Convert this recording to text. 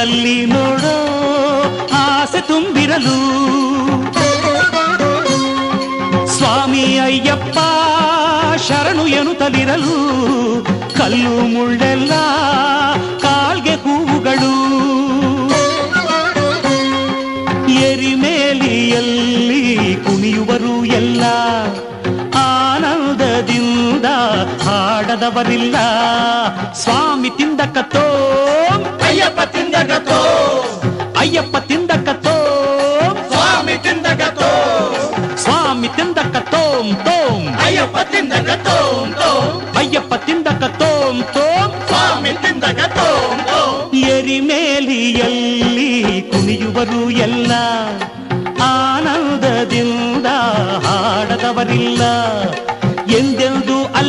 ಮುಖದಲ್ಲಿ ನೋಡೋ ಆಸೆ ತುಂಬಿರಲು ಸ್ವಾಮಿ ಅಯ್ಯಪ್ಪ ಶರಣು ಎನ್ನುತ್ತಲಿರಲು ಕಲ್ಲು ಮುಳ್ಳೆಲ್ಲ ಕಾಲ್ಗೆ ಹೂವುಗಳು ಎರಿಮೇಲಿಯಲ್ಲಿ ಕುಣಿಯುವರು ಎಲ್ಲ ಆನಂದದಿಂದ ಹಾಡದವರಿಲ್ಲ ಸ್ವಾಮಿ ತಿಂದಕತ್ತೋ ಅಯ್ಯಪ್ಪ ತಿಂದಕತ್ತೋ ಅಯ್ಯಪ್ಪ ತಿಂದಕತ್ತೋ ಸ್ವಾಮಿ ತಿಂದಕತ್ತೋ ಸ್ವಾಮಿ ತಿಂದಕತ್ತೋಂ ತೋಂ ಅಯ್ಯಪ್ಪ ತಿಂದಕತ್ತೋ